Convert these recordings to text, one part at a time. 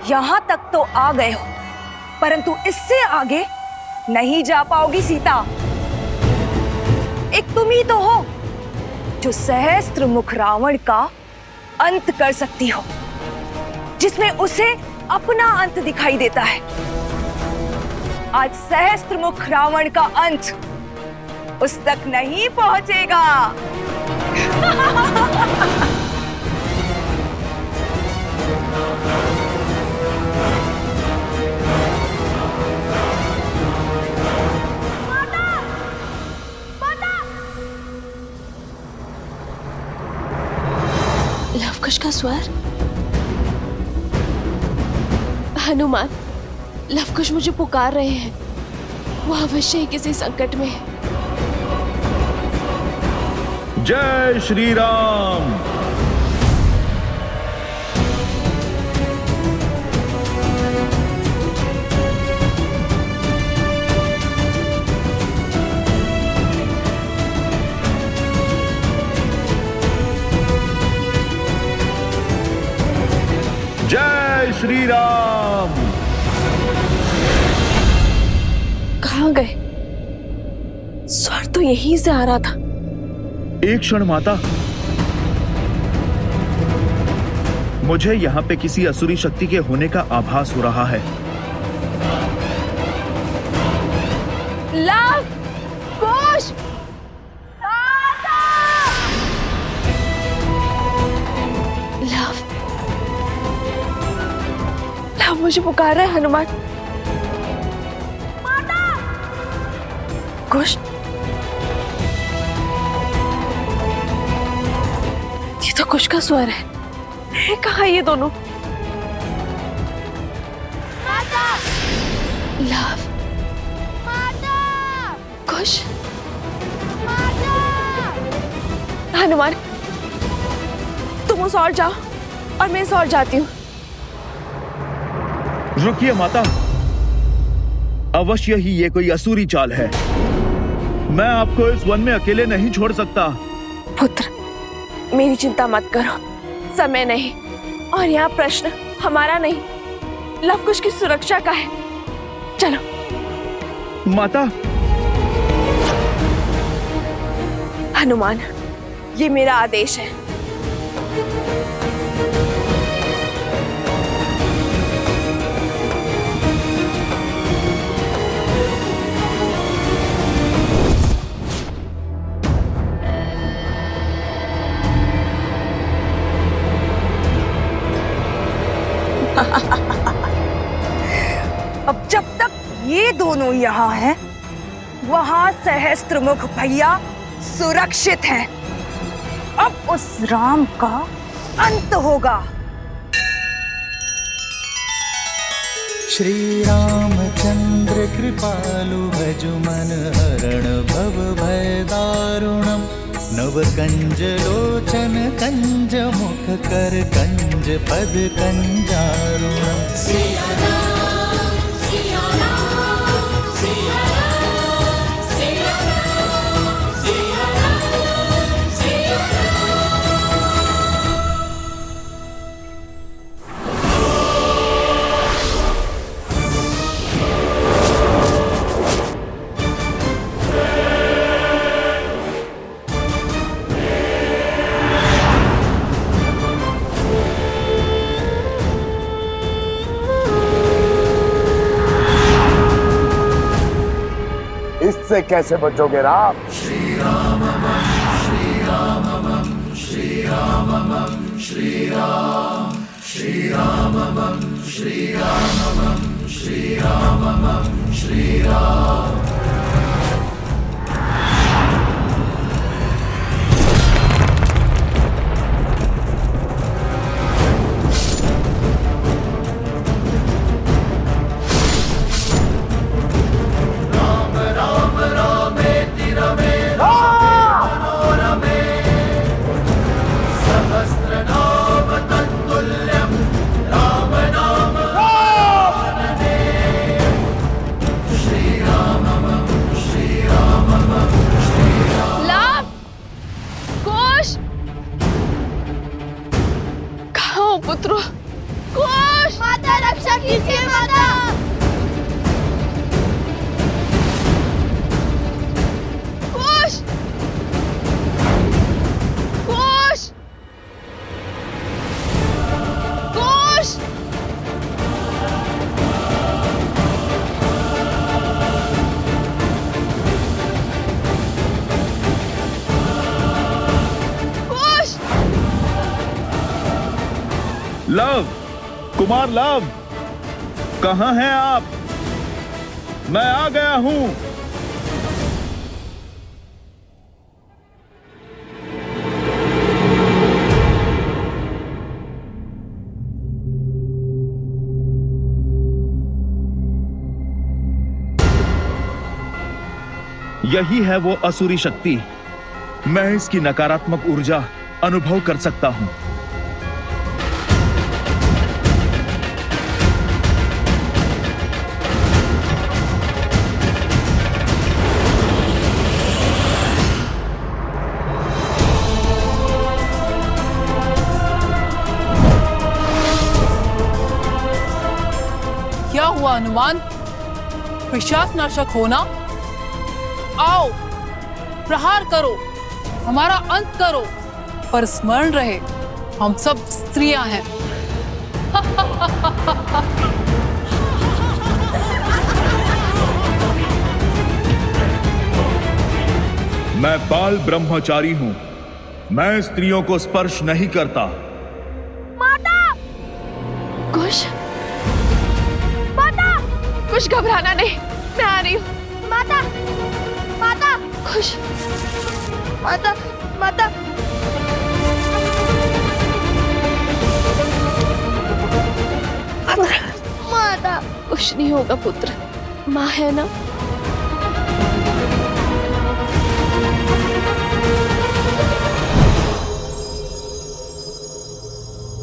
यहां तक तो आ गए हो, परंतु इससे आगे नहीं जा पाओगी सीता। एक तुम ही तो हो जो सहस्त्र मुख रावण का अंत कर सकती हो, जिसमें उसे अपना अंत दिखाई देता है। आज सहस्त्र मुख रावण का अंत उस तक नहीं पहुंचेगा। लवकुश का स्वर। हनुमान, लवकुश मुझे पुकार रहे हैं। वो अवश्य ही किसी संकट में है। जय श्री राम। जय श्री राम। कहाँ गए? स्वर तो यहीं से आ रहा था। एक क्षण माता, मुझे यहाँ पे किसी असुरी शक्ति के होने का आभास हो रहा है। लवकुश! लव मुझे पुकार रहा है। हनुमान, कुश, ये तो कुश का स्वर है। कहाँ ये दोनों? लव, कुश, हनुमान, तुम उस ओर जाओ और मैं इस ओर जाती हूँ। रुकिए माता, अवश्य ही ये कोई असुरी चाल है। मैं आपको इस वन में अकेले नहीं छोड़ सकता। पुत्र, मेरी चिंता मत करो, समय नहीं और यहाँ प्रश्न हमारा नहीं, लवकुश की सुरक्षा का है। चलो। माता। हनुमान, ये मेरा आदेश है। अब जब तक ये दोनों यहाँ हैं, वहां सहस्त्रमुख भैया सुरक्षित हैं। अब उस राम का अंत होगा। श्री रामचंद्र कृपालु भजु मन हरण भव भय दारुणम नव कंज लोचन कंज मुख कर कंज पद कंजारुणम। इससे कैसे बचोगे राम? श्री राम श्री राम श्री राम श्री राम श्री राम श्री राम श्री राम श्री राम। लव, कुमार लव, कहाँ हैं आप? मैं आ गया हूं। यही है वो असुरी शक्ति। मैं इसकी नकारात्मक ऊर्जा अनुभव कर सकता हूं। क्या हुआ हनुमान? पिशाच नाशक होना, आओ प्रहार करो, हमारा अंत करो, पर स्मरण रहे हम सब स्त्रियां हैं। मैं बाल ब्रह्मचारी हूं। मैं स्त्रियों को स्पर्श नहीं करता। कुश, माता, कुछ घबराना नहीं, मैं आ रही हूँ। माता, माता, कुश, माता, माता। माता, कुछ नहीं होगा पुत्र, माँ है ना।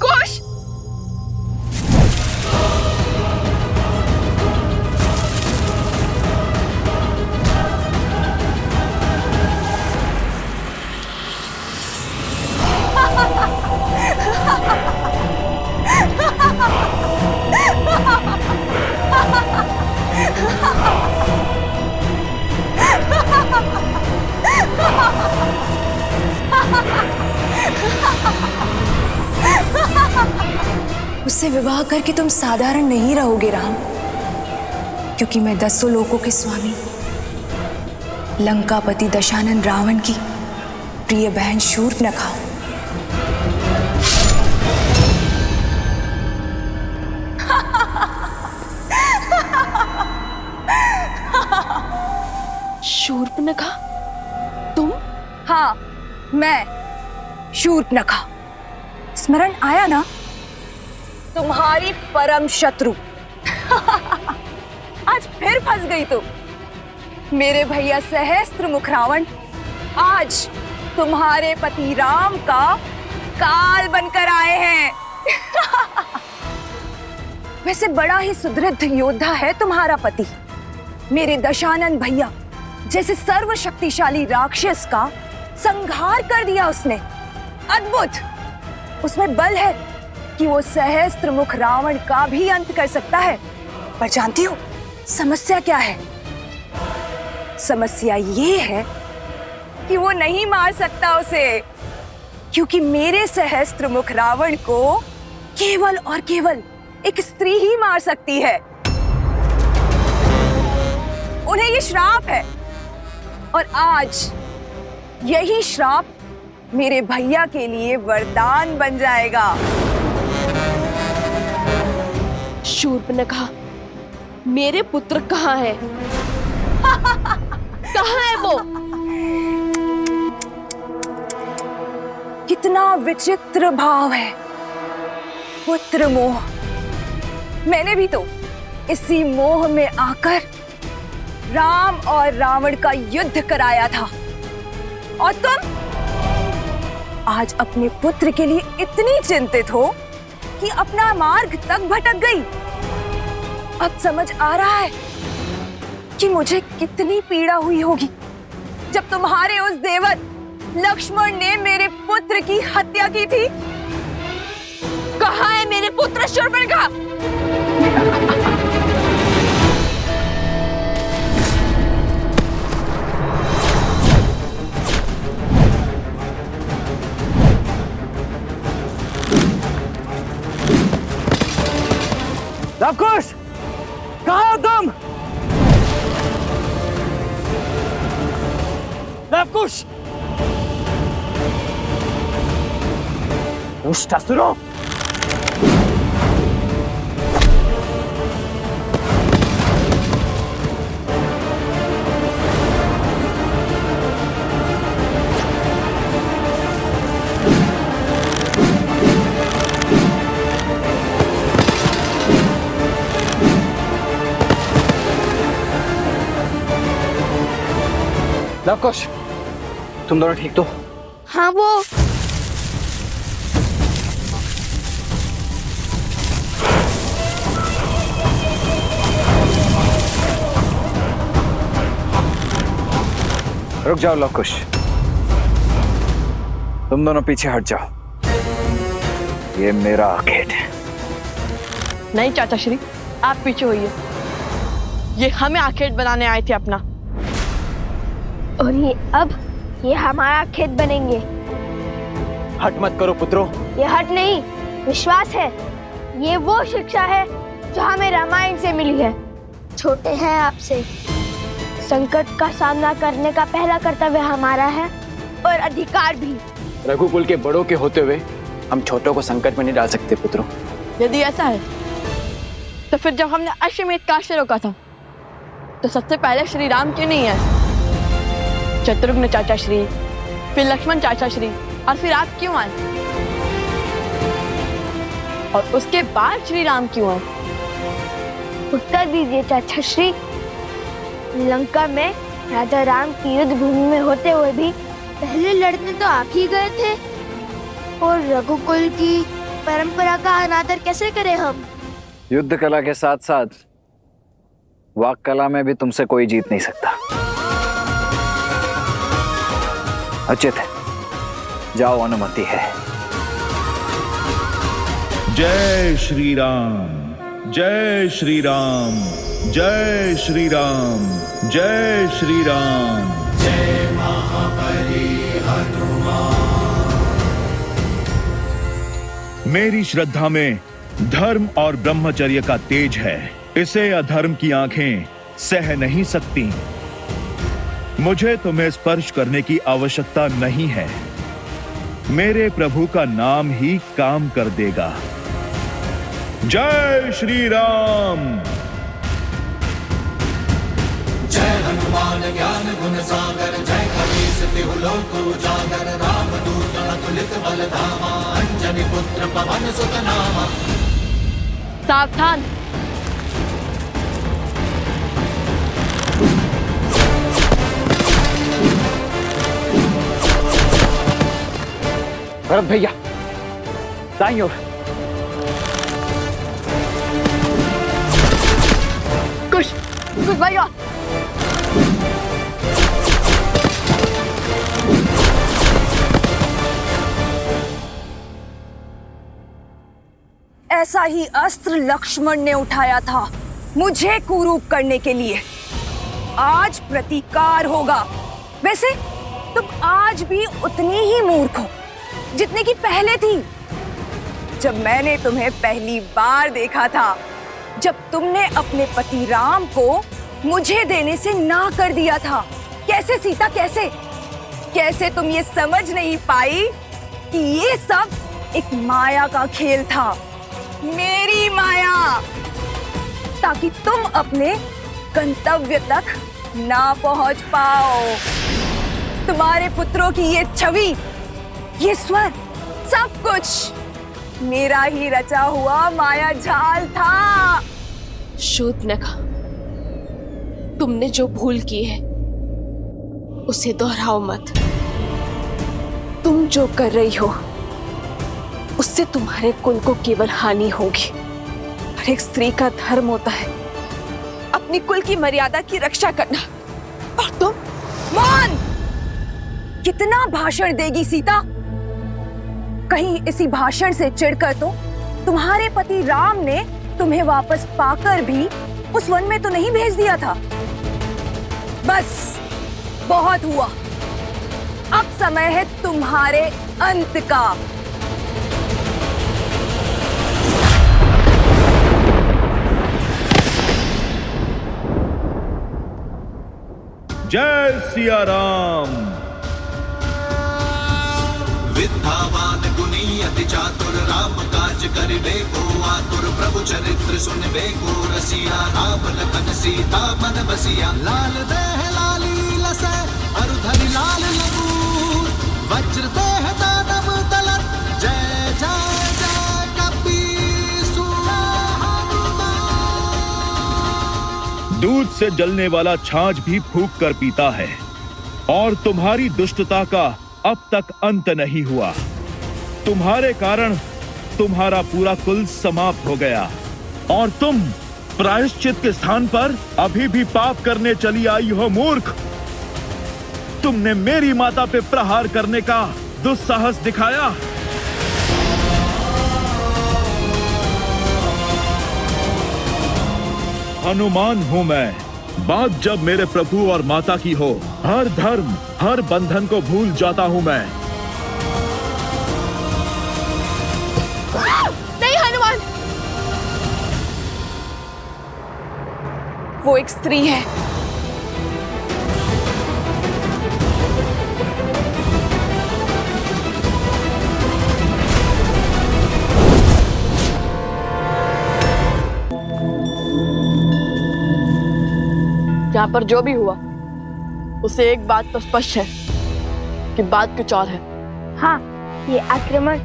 कुश, उससे विवाह करके तुम साधारण नहीं रहोगे राम, क्योंकि मैं 10 लोकों के स्वामी लंकापति दशानन रावण की प्रिय बहन शूर्पणखा हूं। शूर्पणखा, तुम? हाँ, मैं शूर्पणखा। स्मरण आया ना? तुम्हारी परम शत्रु। आज फिर फंस गई तुम। मेरे भैया सहस्त्रमुख रावण आज तुम्हारे पति राम का काल बनकर आए हैं। वैसे बड़ा ही सुदृढ़ योद्धा है तुम्हारा पति। मेरे दशानन भैया जैसे सर्वशक्तिशाली राक्षस का संहार कर दिया उसने। अद्भुत। उसमें बल है कि वो सहस्त्रमुख रावण का भी अंत कर सकता है। पर जानती हो समस्या क्या है? समस्या ये है कि वो नहीं मार सकता उसे, क्योंकि मेरे सहस्त्रमुख रावण को केवल और केवल एक स्त्री ही मार सकती है। उन्हें ये श्राप है, और आज यही श्राप मेरे भैया के लिए वरदान बन जाएगा। शूर्पणखा, मेरे पुत्र कहाँ है? कहाँ है वो? कितना विचित्र भाव है, पुत्र मोह। मैंने भी तो इसी मोह में आकर राम और रावण का युद्ध कराया था, और तुम आज अपने पुत्र के लिए इतनी चिंतित हो कि अपना मार्ग तक भटक गई। अब समझ आ रहा है कि मुझे कितनी पीड़ा हुई होगी जब तुम्हारे उस देवर लक्ष्मण ने मेरे पुत्र की हत्या की थी। कहाँ है मेरे पुत्र शूर्पणखा? लवकुश, कहाँ हो तुम? लवकुश, दुष्ट असुरों, लवकुश, तुम दोनों ठीक तो? हाँ वो रुक जाओ लवकुश, तुम दोनों पीछे हट जाओ। ये मेरा आखेट है। नहीं चाचा श्री, आप पीछे होइए। ये हमें आखेट बनाने आए थे अपना। और ये हमारा खेत बनेंगे। हट मत करो पुत्रों। ये हट नहीं, विश्वास है। ये वो शिक्षा है जो हमें रामायण से मिली है। छोटे हैं आपसे, संकट का सामना करने का पहला कर्तव्य हमारा है और अधिकार भी। रघुकुल के बड़ों के होते हुए हम छोटों को संकट में नहीं डाल सकते पुत्रों। यदि ऐसा है तो फिर जब हमने अश्वमेध काट से रोका था तो सबसे पहले श्री राम क्यों नहीं है? शत्रुघ्न चाचा श्री, फिर लक्ष्मण चाचा श्री, और फिर आप क्यों आए? और उसके बाद श्री राम क्यों आए? उत्तर दीजिए चाचा श्री। लंका में राजा राम की युद्ध भूमि में होते हुए भी पहले लड़ने तो आप ही गए थे। और रघुकुल की परंपरा का अनादर कैसे करें हम? युद्ध कला के साथ साथ वाक कला में भी तुमसे कोई जीत नहीं सकता। उचित है, जाओ, अनुमति है। जय श्री राम, जय श्री राम, जय श्री राम, जय श्री राम। मेरी श्रद्धा में धर्म और ब्रह्मचर्य का तेज है। इसे अधर्म की आंखें सह नहीं सकती। मुझे तुम्हें स्पर्श करने की आवश्यकता नहीं है। मेरे प्रभु का नाम ही काम कर देगा। जय श्री राम। जय हनुमान ज्ञान गुण सागर, जय कपीस तिहु लोक उजागर, रामदूत अतुलित बल धामा, अंजनी पुत्र पवन सुत नामा। सावधान! भरत भैया, दाईं ओर। कुश भैया, ऐसा ही अस्त्र लक्ष्मण ने उठाया था मुझे कुरूप करने के लिए। आज प्रतिकार होगा। वैसे तुम आज भी उतनी ही मूर्ख हो जितने की पहले थी। जब मैंने तुम्हें पहली बार देखा था, जब तुमने अपने पति राम को मुझे देने से ना कर दिया था। कैसे सीता, कैसे तुम ये समझ नहीं पाई कि ये सब एक माया का खेल था, मेरी माया, ताकि तुम अपने गंतव्य तक ना पहुंच पाओ। तुम्हारे पुत्रों की ये छवि, ये स्वर, सब कुछ मेरा ही रचा हुआ माया जाल था। शूर्पणखा, तुमने जो भूल की है उसे दोहराओ मत। तुम जो कर रही हो उससे तुम्हारे कुल को केवल हानि होगी। हर एक स्त्री का धर्म होता है अपनी कुल की मर्यादा की रक्षा करना। और तुम मौन! कितना भाषण देगी सीता? कहीं इसी भाषण से चिढ़कर तो तुम्हारे पति राम ने तुम्हें वापस पाकर भी उस वन में तो नहीं भेज दिया था। बस बहुत हुआ। अब समय है तुम्हारे अंत का। जय सिया राम। विद्यावान गुणी अति चातुर, राम काज करिबे को आतुर, प्रभु चरित्र सुनबे को रसिया, राम लखन सीता मन बसिया। लाल देह लाली लसै अरुधरि लाल लगूर, वज्र देह दानव तलत, जय जय जय कपीसु हनुमान। दूध से जलने वाला छाछ भी फूंक कर पीता है और तुम्हारी दुष्टता का अब तक अंत नहीं हुआ। तुम्हारे कारण तुम्हारा पूरा कुल समाप्त हो गया और तुम प्रायश्चित के स्थान पर अभी भी पाप करने चली आई हो मूर्ख। तुमने मेरी माता पे प्रहार करने का दुस्साहस दिखाया। हनुमान हूं मैं। बात जब मेरे प्रभु और माता की हो, हर धर्म हर बंधन को भूल जाता हूं मैं। नहीं हनुमान, वो एक स्त्री है। यहाँ पर जो भी हुआ उसे एक बात तो स्पष्ट है कि बात कुछ और है। हाँ, ये आक्रमण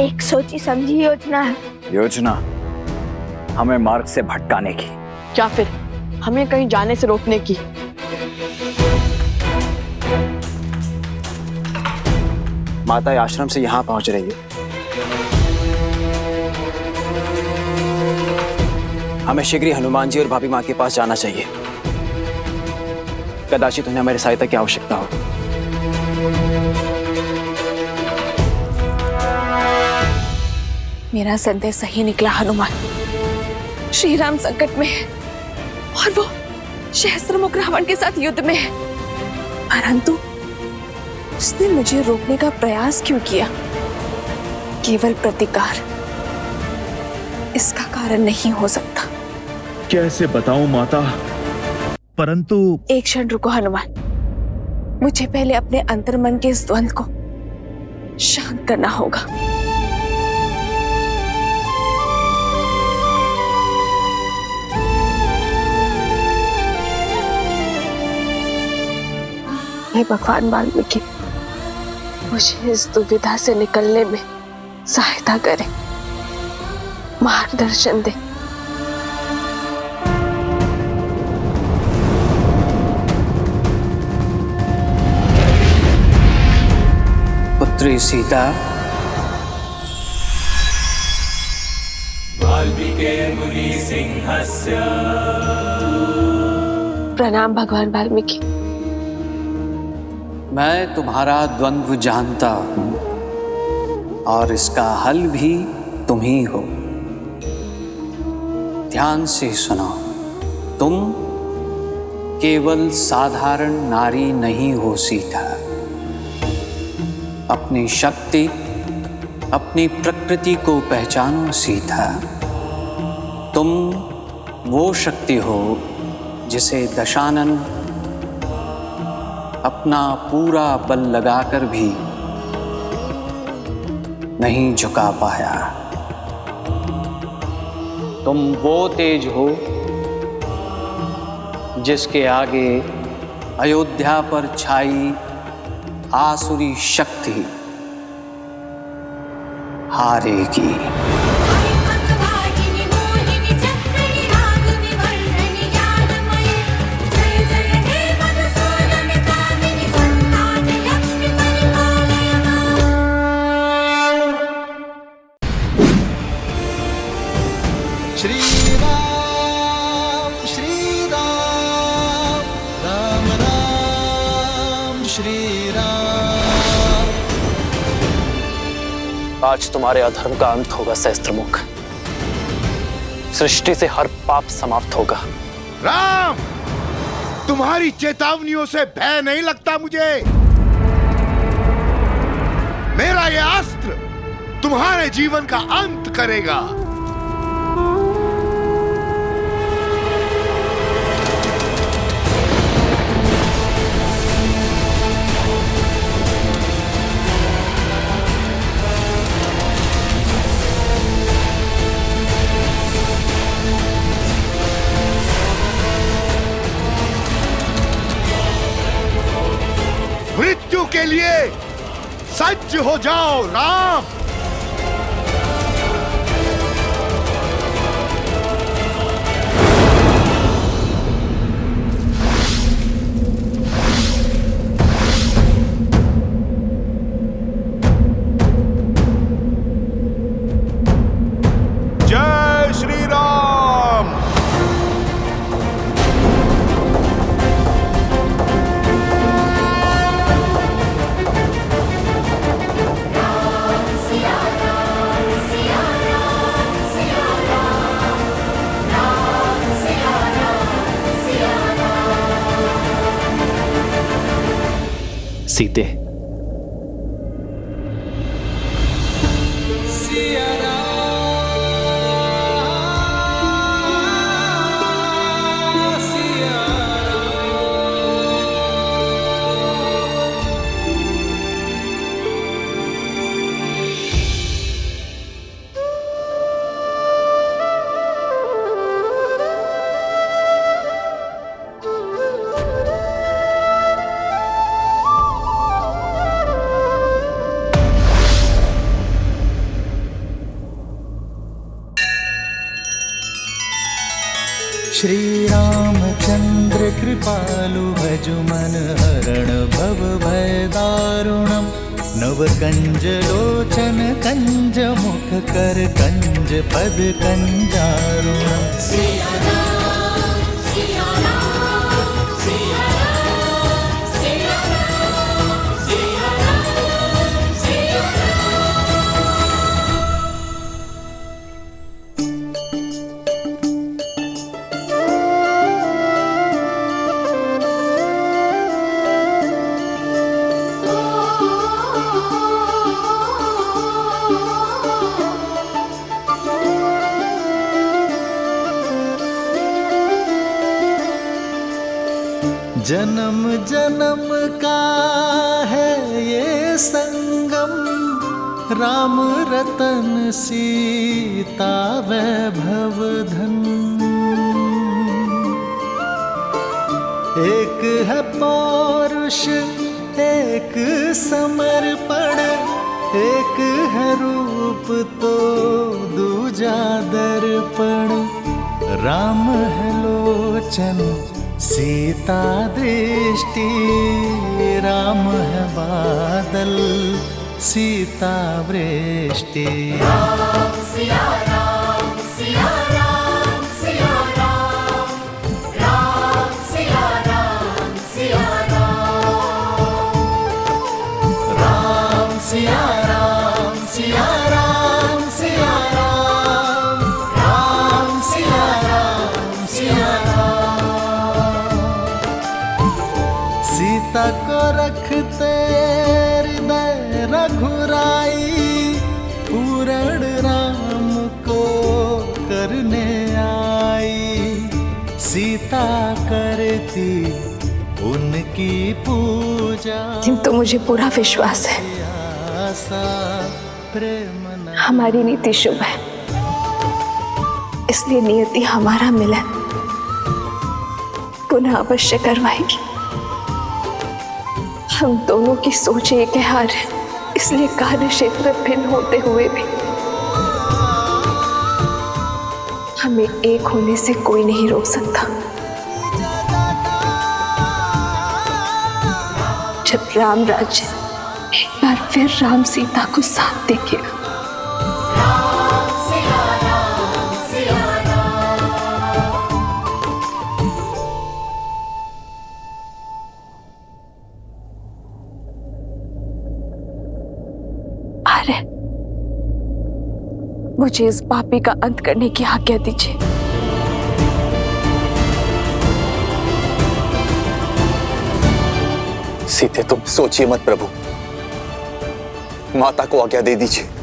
एक सोची समझी योजना है। योजना हमें मार्ग से भटकाने की, क्या फिर हमें कहीं जाने से रोकने की? माता आश्रम से यहाँ पहुंच रही है। हमें शीघ्र ही हनुमान जी और भाभी माँ के पास जाना चाहिए। कदाचित उन्हें हमारी सहायता की आवश्यकता हो। मेरा संदेश सही निकला हनुमान। श्री राम संकट में है और वो सहस्त्रमुख रावण के साथ युद्ध में है, परंतु उसने मुझे रोकने का प्रयास क्यों किया? केवल प्रतिकार इसका कारण नहीं हो सकता। कैसे बताऊं माता, परंतु एक क्षण रुको हनुमान, मुझे पहले अपने अंतर्मन के इस द्वंद्व को शांत करना होगा। हे भगवान वाल्मीकि, मुझे इस दुविधा से निकलने में सहायता करें, मार्गदर्शन दे। पुत्री सीता, प्रणाम भगवान वाल्मीकि। मैं तुम्हारा द्वंद्व जानता हूं और इसका हल भी तुम ही हो। ध्यान से सुनो, तुम केवल साधारण नारी नहीं हो सीता। अपनी शक्ति, अपनी प्रकृति को पहचानो सीता। तुम वो शक्ति हो जिसे दशानन अपना पूरा बल लगाकर भी नहीं झुका पाया। तुम वो तेज हो जिसके आगे अयोध्या पर छाई आसुरी शक्ति हारेगी। श्री राम राम राम श्री राम। आज तुम्हारे अधर्म का अंत होगा सहस्त्रमुख। सृष्टि से हर पाप समाप्त होगा। राम, तुम्हारी चेतावनियों से भय नहीं लगता मुझे। मेरा यह अस्त्र तुम्हारे जीवन का अंत करेगा। मृत्यु के लिए सज्ज हो जाओ राम। सीते, श्री रामचंद्र कृपालु भजु मन हरण भव भय दारुणम नव कंज लोचन कंज मुख कर कंज पद कंजारुणम। जन्म जन्म का है ये संगम राम रतन सीता वैभव धन। एक है पौरुष एक समर्पण एक है रूप तो दूजा दर्पण। राम है लोचन सीता दृष्टि राम है बादल सीता वृष्टि। राम सिया राम सिया राम सिया राम राम सिया राम सिया राम राम सिया राम सिया राम सिया राम राम सिया राम सिया राम। सीता को रखते हृदय रघुराई पूरण राम को करने आई। सीता करती उनकी पूजा। किंतु मुझे पूरा विश्वास है हमारी नीति शुभ है, इसलिए नियति हमारा मिलन पुनः अवश्य करवाएगी। हम दोनों की सोच एक है हार है, इसलिए कार्य क्षेत्र भिन्न होते हुए भी हमें एक होने से कोई नहीं रोक सकता। जब राम राज्य एक बार फिर राम सीता को साथ देखेगा। मुझे इस पापी का अंत करने की आज्ञा दीजिए। सीते तुम सोचिए मत प्रभु, माता को आज्ञा दे दीजिए।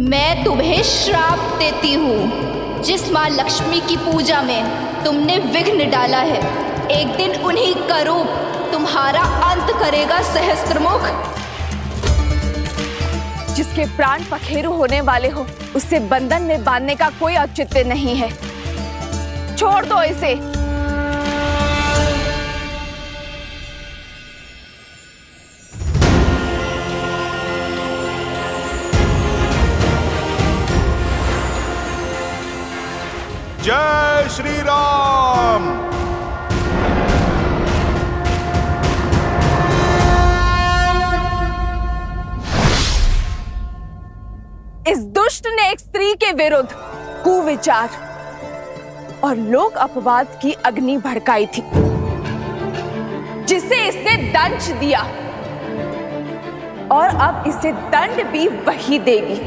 मैं तुम्हें श्राप देती हूँ। जिस माँ लक्ष्मी की पूजा में तुमने विघ्न डाला है, एक दिन उन्हीं का रूप तुम्हारा अंत करेगा सहस्त्रमुख। जिसके प्राण पखेरु होने वाले हो उसे बंधन में बांधने का कोई औचित्य नहीं है। छोड़ दो इसे। जय श्री राम। दुष्ट ने एक स्त्री के विरुद्ध कुविचार और लोक अपवाद की अग्नि भड़काई थी, जिसे इसने दंश दिया और अब इसे दंड भी वही देगी।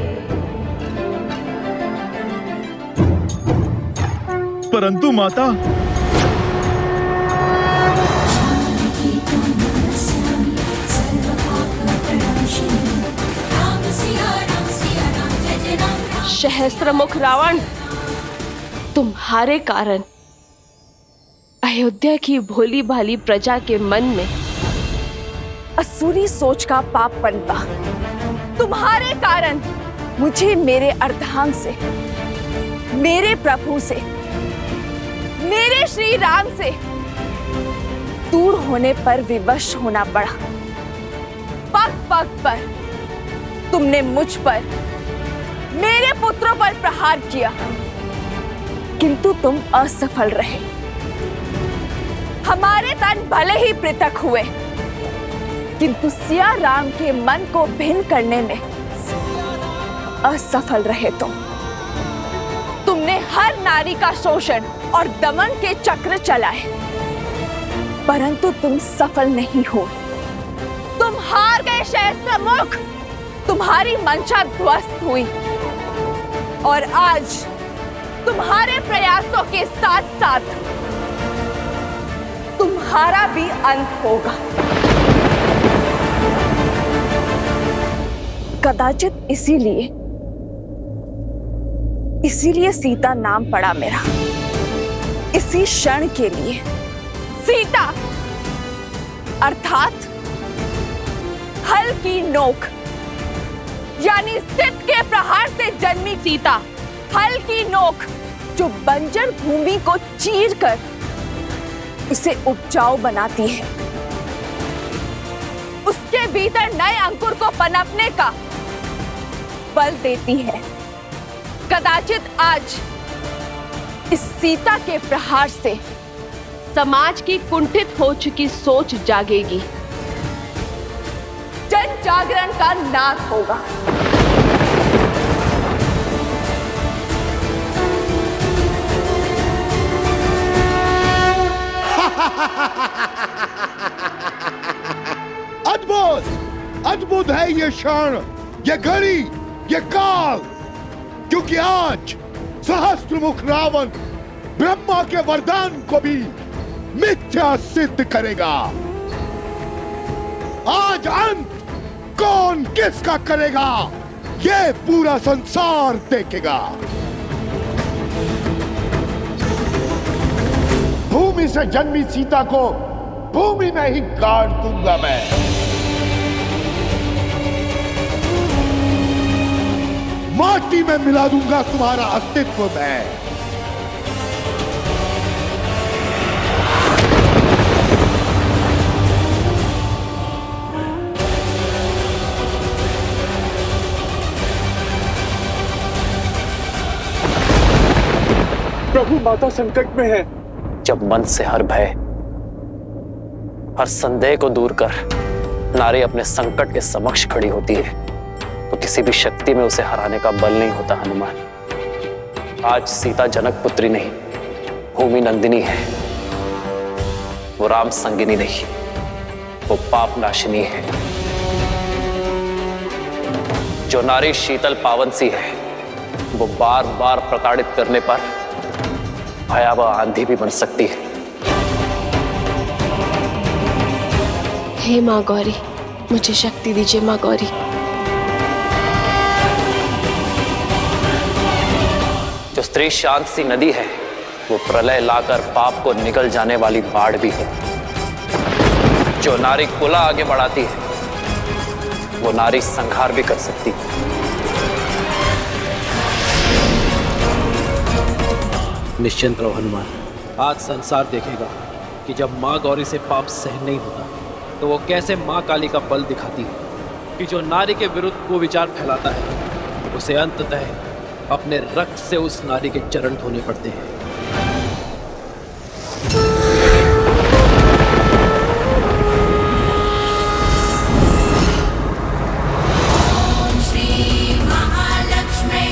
परंतु माता, सहस्त्रमुख रावण, तुम्हारे कारण अयोध्या की भोली भाली प्रजा के मन में असुरी सोच का पाप पनपा। तुम्हारे कारण मुझे मेरे अर्धांग से, मेरे प्रभु से, मेरे श्री राम से दूर होने पर विवश होना पड़ा। पग पग पर तुमने मुझ पर, मेरे पुत्रों पर प्रहार किया, किंतु तुम असफल रहे। हमारे तन भले ही पृथक हुए, किंतु सिया राम के मन को भिन्न करने में असफल रहे तुमने हर नारी का शोषण और दमन के चक्र चलाए, परंतु तुम सफल नहीं हो। तुम हार गए सहस्त्रमुख, तुम्हारी मंशा ध्वस्त हुई और आज तुम्हारे प्रयासों के साथ साथ तुम्हारा भी अंत होगा। कदाचित इसीलिए सीता नाम पड़ा मेरा, इसी क्षण के लिए। सीता अर्थात हल की नोक, यानी सिद्ध के प्रहार से जन्मी सीता, हल की नोक जो बंजर भूमि को चीरकर इसे उपजाऊ बनाती है, उसके भीतर नए अंकुर को पनपने का बल देती है। कदाचित आज इस सीता के प्रहार से समाज की कुंठित हो चुकी सोच जागेगी, जन जागरण का नाश होगा। अद्भुत अद्भुत है ये क्षण, ये घड़ी, ये काल, क्योंकि आज सहस्त्रमुख रावण ब्रह्मा के वरदान को भी मिथ्या सिद्ध करेगा। आज अंत कौन किसका करेगा, ये पूरा संसार देखेगा। भूमि से जन्मी सीता को भूमि में ही गाड़ दूंगा मैं। माटी में मिला दूंगा तुम्हारा अस्तित्व मैं। प्रभु, माता संकट में है। जब मन से हर भय, हर संदेह को दूर कर नारी अपने संकट के समक्ष खड़ी होती है, तो किसी भी शक्ति में उसे हराने का बल नहीं होता। हनुमान, आज सीता जनक पुत्री नहीं, भूमि नंदिनी है। वो राम संगिनी नहीं, वो पाप नाशिनी है। जो नारी शीतल पावन सी है, वो बार बार प्रताड़ित करने पर भयावह आंधी भी बन सकती है। हे माँ गौरी, मुझे शक्ति दीजिए माँ गौरी। जो स्त्री शांत सी नदी है, वो प्रलय लाकर पाप को निगल जाने वाली बाढ़ भी है। जो नारी कुला आगे बढ़ाती है, वो नारी संहार भी कर सकती है। निश्चिंत रहो हनुमान, आज संसार देखेगा कि जब माँ गौरी से पाप सहन नहीं होता तो वो कैसे माँ काली का बल दिखाती है कि जो नारी के विरुद्ध को विचार फैलाता है, उसे अंततः अपने रक्त से उस नारी के चरण धोने पड़ते हैं। श्री महालक्ष्मी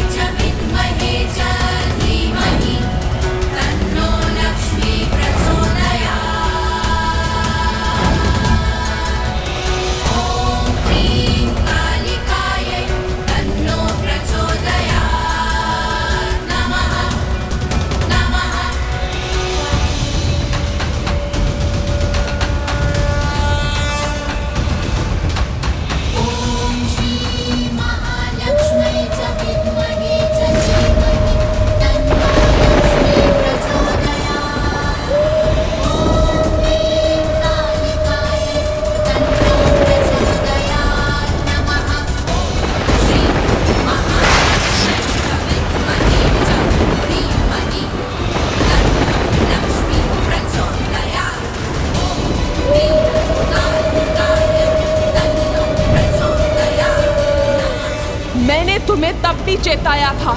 मैंने तुम्हें तब भी चेताया था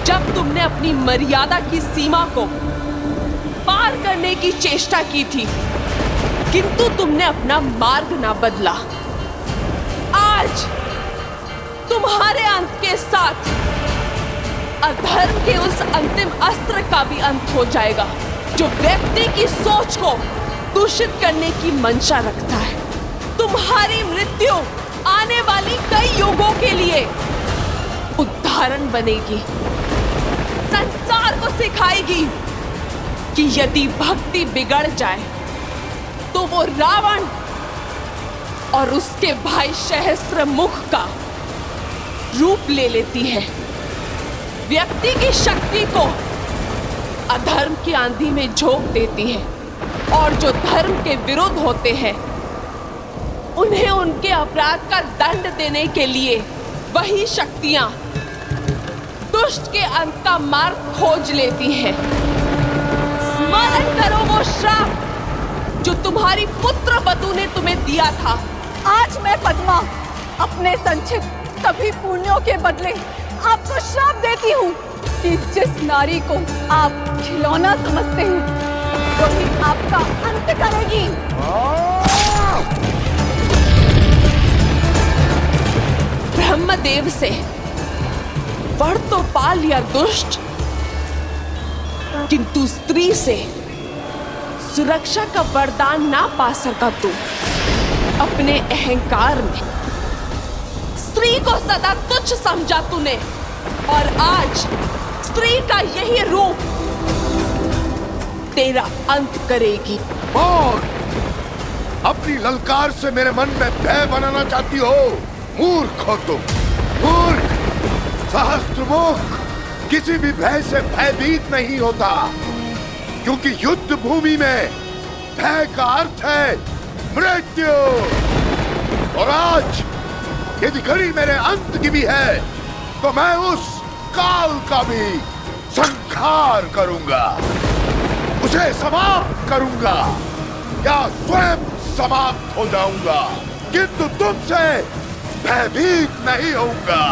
जब तुमने अपनी मर्यादा की सीमा को पार करने की चेष्टा की थी, किंतु तुमने अपना मार्ग ना बदला। आज तुम्हारे अंत के साथ अधर्म के उस अंतिम अस्त्र का भी अंत हो जाएगा जो व्यक्ति की सोच को दूषित करने की मंशा रखता है। तुम्हारी मृत्यु आने वाली कई युगों के लिए उदाहरण बनेगी, संसार को सिखाएगी कि यदि भक्ति बिगड़ जाए तो वो रावण और उसके भाई सहस्त्रमुख का रूप ले लेती है। व्यक्ति की शक्ति को अधर्म की आंधी में झोंक देती है और जो धर्म के विरुद्ध होते हैं उन्हें उनके अपराध का दंड देने के लिए वही शक्तियां दुष्ट के अंत का मार्ग खोज लेती हैं। स्मरण करो वो श्राप जो तुम्हारी पुत्र वधु ने तुम्हें दिया था। आज मैं पद्मा अपने संचित सभी पुण्यों के बदले आपको श्राप देती हूँ कि जिस नारी को आप खिलौना समझते हैं वही आपका अंत करेगी। ब्रह्मदेव से वर तो पा लिया दुष्ट, किंतु स्त्री से सुरक्षा का वरदान ना पा सका तू। अपने अहंकार में स्त्री को सदा तुच्छ समझा तूने और आज स्त्री का यही रूप तेरा अंत करेगी। और अपनी ललकार से मेरे मन में भय बनाना चाहती हो? मूर्ख हो तुम, मूर्ख। सहस्त्रमुख किसी भी भय से भयभीत नहीं होता, क्योंकि युद्ध भूमि में भय का अर्थ है मृत्यु। और आज यदि घड़ी मेरे अंत की भी है तो मैं उस काल का भी संहार करूंगा, उसे समाप्त करूंगा या स्वयं समाप्त हो जाऊंगा, किंतु तुमसे भयभीत नहीं होऊंगा।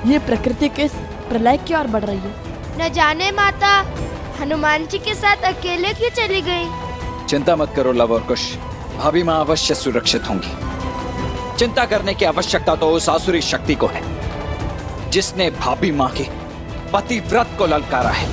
ये प्रकृति के प्रलय की ओर बढ़ रही है। न जाने माता हनुमान जी के साथ अकेले क्यों चली गई? चिंता मत करो लव और कुश, भाभी माँ अवश्य सुरक्षित होंगी। चिंता करने की आवश्यकता तो उस आसुरी शक्ति को है जिसने भाभी माँ के पतिव्रत को ललकारा है।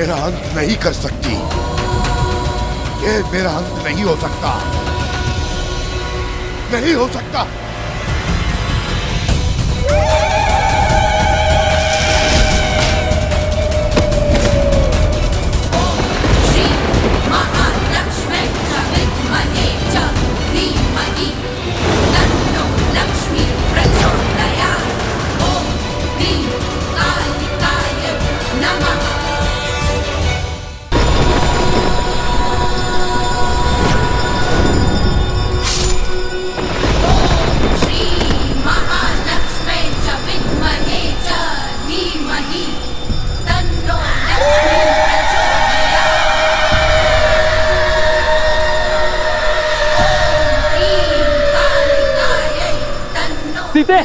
मेरा अंत नहीं कर सकती। ये मेरा अंत नहीं हो सकता, नहीं हो सकता। सीते